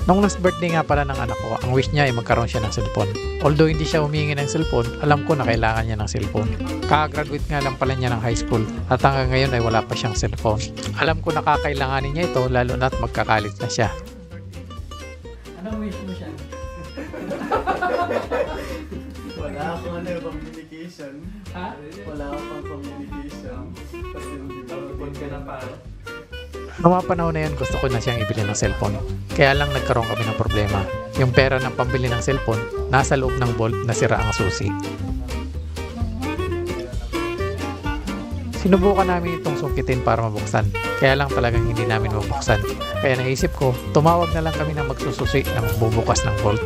Nung last birthday nga pala ng anak ko, ang wish niya ay magkaroon siya ng cellphone. Although hindi siya humingi ng cellphone, alam ko na kailangan niya ng cellphone. Kaka-graduate nga lang pala niya ng high school at hanggang ngayon ay wala pa siyang cellphone. Alam ko na kakailanganin niya ito lalo na't magkakalit na siya. Anong wish mo siya? Wala akong communication. Ha? Wala akong communication. Kasi hindi ba ka na pa? Noong mga panahon na yun, gusto ko na siyang ibili ng cellphone. Kaya lang nagkaroon kami ng problema. Yung pera ng pambili ng cellphone, nasa loob ng vault na sira ang susi. Sinubukan namin itong sungkitin para mabuksan. Kaya lang talagang hindi namin mabuksan. Kaya naisip ko, tumawag na lang kami ng magsususi na magbubukas ng vault.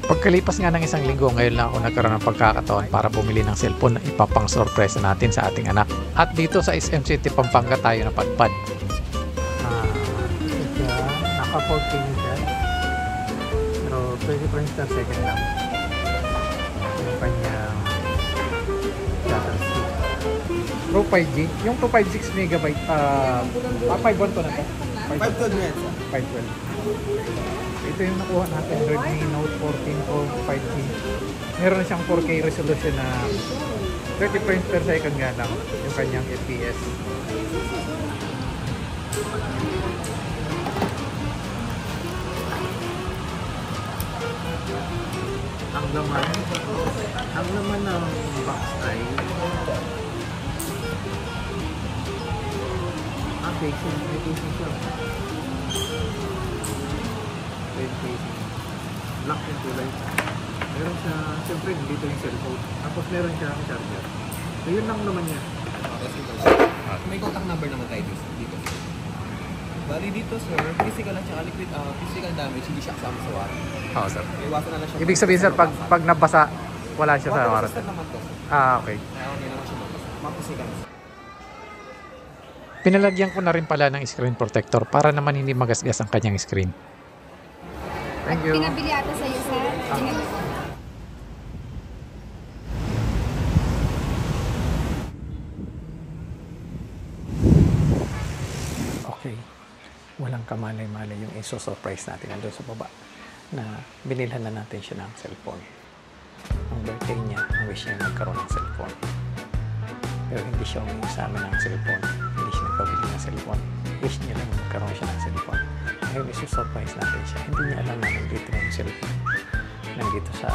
Pagkalipas nga ng isang linggo, ngayon lang ako nagkaroon ng pagkakataon para bumili ng cellphone na ipapang sorpresa natin sa ating anak. At dito sa SM City, Pampanga tayo napadpad. Naka 4K siya. Pero 20 frames per second lang. Yung kanyang shutter speed. Pro 5G. Yung 256 megabyte, 512 na ito? 512 minutes. 512. Ito yung nakuha natin, Redmi Note 14 Pro 5G. Meron na siyang 4K resolution na 30 frames per second nga lang yung kanyang FPS. Ang laman ng box ay facing, may facing siya. Red facing. Black yung kulay. Meron siya, siyempre dito yung cellphone. Tapos meron siya ang charger. So yun lang naman niya. May contact number naman tayo dito. Bali dito sir, physical at saka liquid, physical damage, hindi siya kasama sa warranty. Oo sir. Iwasan na lang siya. Ibig sabihin sir, pag nabasa, wala siya sa warranty. Water naman to. Okay. Kaya okay naman siya mabasa. Maphysical. Pinalagyan ko na rin pala ng screen protector para naman hindi magasgas ang kanyang screen. Thank you. Pinabili ata sa'yo, sir. Okay. Walang kamalay-malay yung iso-surprise natin nandun sa baba na binilhan na natin siya ng cellphone. Ang birthday niya, ang wish niya magkaroon ng cellphone. Pero hindi siya umiyak sa amin ng cellphone. Hindi siya nagpabili ng cellphone. Wish niya lang magkaroon siya ng cellphone. Ngayon iso-surprise natin siya. Hindi niya alam na nandito na yung cellphone. Nandito sa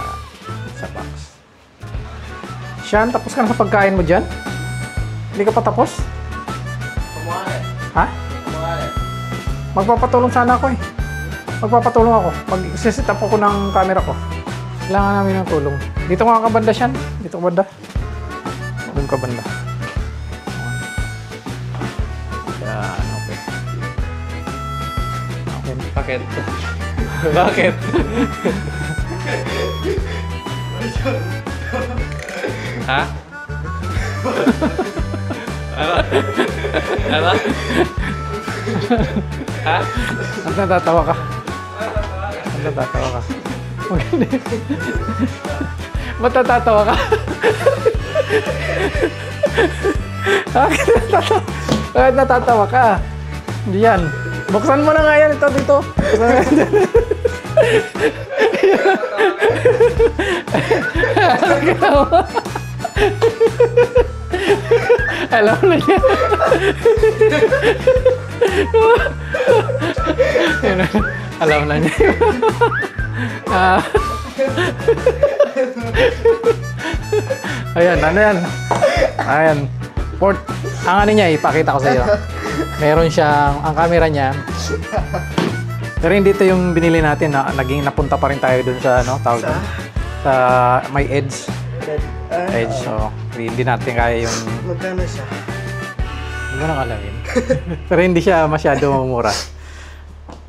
box. Sean, tapos ka na sa pagkain mo dyan? Hindi ka pa tapos? Kumare. Ha? Kumare. Magpapatulong sana ako eh. Magpapatulong ako. Mag-set up ako ng camera ko. Kailangan namin ng tulong. Dito ka kabanda, Sean. Dito ka banda. Doon ka banda. Yan, okay. Okay. Bakit? Bakit? Ha? Ano? Ha? Ang natatawa ka. Ang natatawa ka. Ba't natatawa ka? Bakit natatawa ka? Diyan. Buksan mo na nga yan. Ito dito. Buksan mo yan. Alam na niya. Alam na niya. Ayan, ano yan? Ayan. Ang ano niya, ipakita ko sa iyo. Meron siyang, ang camera niya. Pero hindi ito yung binili natin. Naging napunta pa rin tayo dun sa, ano, tawag dun? Sa may edge. Edge, so hindi natin kaya yung... Magkano siya? Hindi mo nakalain. Pero hindi siya masyado mura.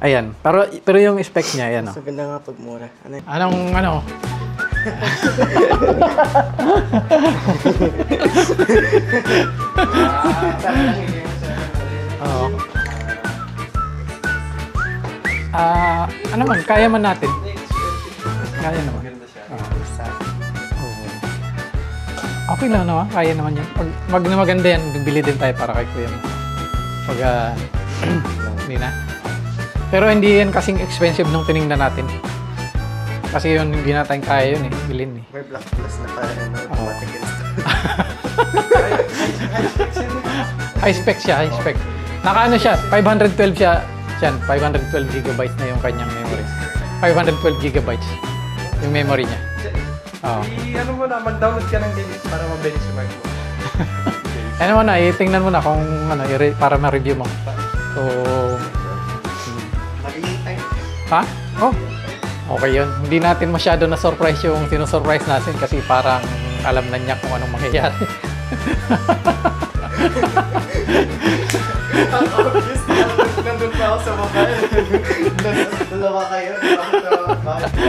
Ayan. Pero yung spec niya, ayan o. Mas maganda nga pag mura. Ano yun? Anong, ano? Oo. Ano man, kaya man natin. Kaya naman. Oo. Okay lang naman, kaya naman yan. Pag maganda yan, bibili din tayo para kay kuya mo. Pag, hindi na. Pero hindi yan kasing expensive nung tinignan natin. Kasi yun, hindi natin kaya yun eh, bilhin eh. May black plus na kaya na automatic install. High spec siya, high spec. Nakaano siya, 512 siya. Yan, 512 gigabytes na yung kanyang memory. 512 gigabytes yung memory niya. Oo. Ano mo na, mag-download ka ng games para ma-benchmark mo. Ano mo na, itingnan mo na kung ano, para ma-review mo. So, Naghihintay. ha? Oh, okay yun. Hindi natin masyado na-surprise yung sinusurprise natin kasi parang alam na niya kung anong mangyayari. Obvious na, nandun pa ako sa mobile. Dalawa kayo. Bakit